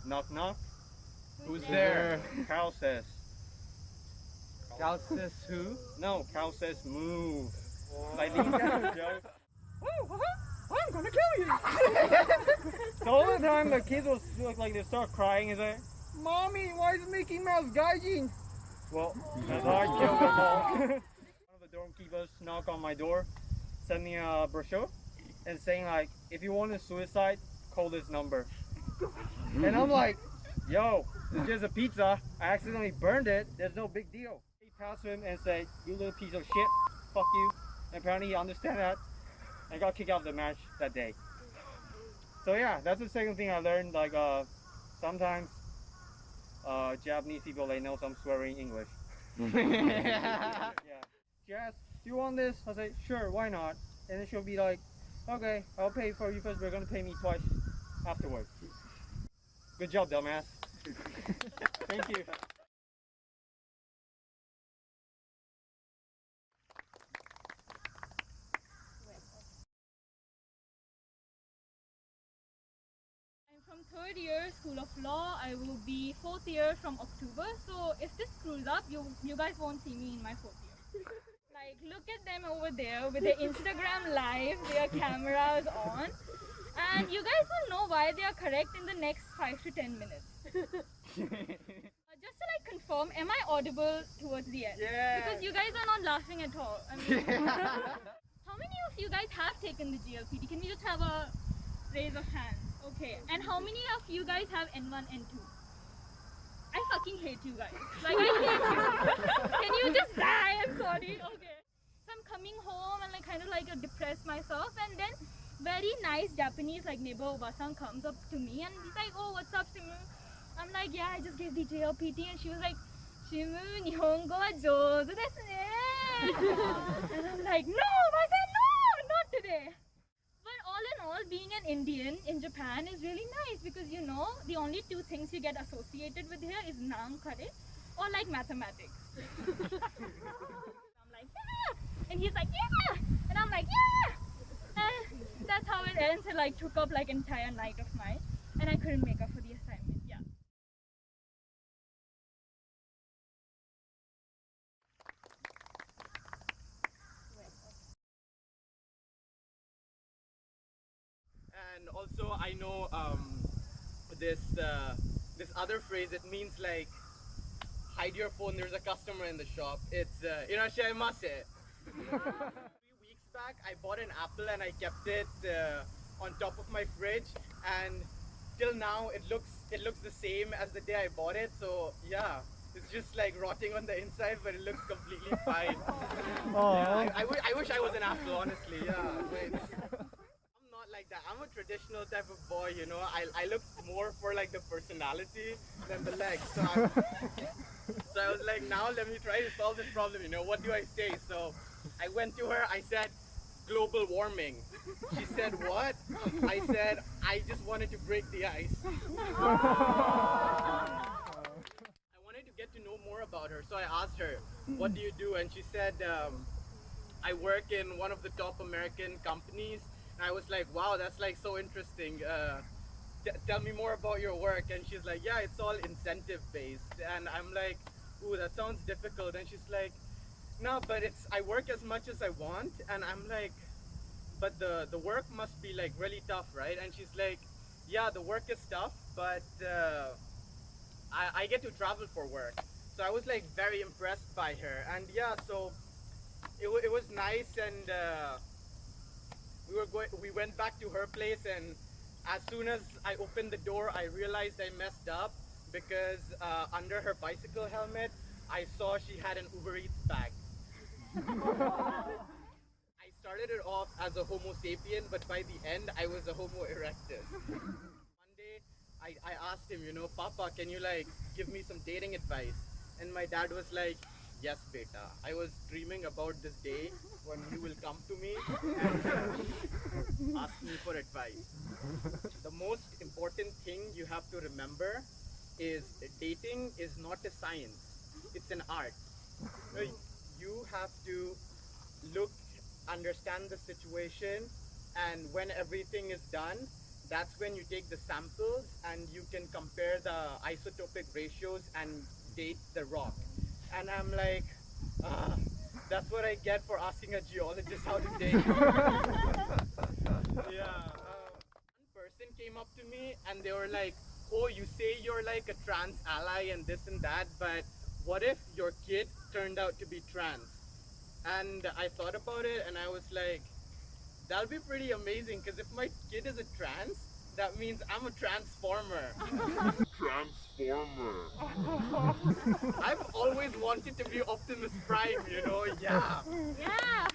Knock knock. Who's there? Cow says. Cal says who? No, cow says move. Like these kind of jokes. I'm gonna kill you! So all the time the kids will look like they start crying and say, Mommy, why is Mickey Mouse gaijin? well, that's how I killed them all. One of the doorkeepers knock on my door, send me a brochure, and saying like, if you want a suicide, call this number. And I'm like, yo, it's just a pizza. I accidentally burned it. There's no big deal. He passed him and said, you little piece of shit, fuck you. And apparently he understand that and got kicked out of the match that day. So yeah, that's the second thing I learned. Like sometimes Japanese people, they know some swearing English. Yeah. She asked, do you want this? I say, sure, why not? And then she'll be like, okay, I'll pay for you first, but you're gonna pay me twice afterwards. Good job, dumbass. Thank you. I'm from third year School of Law. I will be fourth year from October. So if this screws up, you guys won't see me in my fourth year. Like, look at them over there with their Instagram live, their cameras on, and you guys will know why they are correct in the next 5 to 10 minutes. Just to like confirm, am I audible towards the end? Yeah. Because you guys are not laughing at all. I mean, how many of you guys have taken the GLPD? Can we just have a raise of hands? Okay. And how many of you guys have N1, N2? I fucking hate you guys. Like, I hate you. Can you just die? I'm sorry. Okay. So I'm coming home and like kind of like depressed myself, and then very nice Japanese like neighbor Obasan comes up to me and he's like, oh, what's up, Shimu? I'm like, yeah, I just gave the JLPT, and she was like, Shimu, Nihongo wa jouzu desu ne. And I'm like, no, I said no, not today. But all in all, being an Indian in Japan is really nice because you know, the only two things you get associated with here is nang kare or like mathematics. I'm like, yeah, and he's like, yeah, and I'm like, yeah, and that's how it ends. It like took up like entire night of mine, and I couldn't make up for the assignment. Yeah. And also I know this this other phrase. It means like hide your phone. There's a customer in the shop. It's irashaimase. 3 weeks back, I bought an apple and I kept it on top of my fridge, and till now it looks the same as the day I bought it. So yeah, it's just like rotting on the inside, but it looks completely fine. Yeah, I wish I was an apple, honestly. Yeah, but I'm not like that. I'm a traditional type of boy, you know. I look more for like the personality than the legs. So I was like, now let me try to solve this problem, you know. What do I say? So I went to her, I said, global warming. She said, what? I said, I just wanted to break the ice. I wanted to get to know more about her, so I asked her, what do you do? And she said, I work in one of the top American companies. And I was like, wow, that's like so interesting. Tell me more about your work. And she's like, yeah, it's all incentive based. And I'm like, ooh, that sounds difficult. And she's like, no, but I work as much as I want. And I'm like, but the work must be like really tough, right? And she's like, yeah, the work is tough, but I get to travel for work. So I was like very impressed by her. And yeah, so it was nice. And we went back to her place, and as soon as I opened the door, I realized I messed up because under her bicycle helmet, I saw she had an Uber Eats bag. I started it off as a Homo sapien, but by the end, I was a Homo erectus. One day, I asked him, you know, Papa, can you like give me some dating advice? And my dad was like, yes, beta. I was dreaming about this day when you will come to me and ask me for advice. The most important thing you have to remember is dating is not a science. It's an art. You have to understand the situation, and when everything is done, that's when you take the samples and you can compare the isotopic ratios and date the rock. And I'm like, that's what I get for asking a geologist how to date. Yeah. One person came up to me and they were like, oh, you say you're like a trans ally and this and that, but what if your kid turned out to be trans? And I thought about it and I was like, that'll be pretty amazing, because if my kid is a trans, that means I'm a transformer. I've always wanted to be Optimus Prime, you know, yeah. Yeah.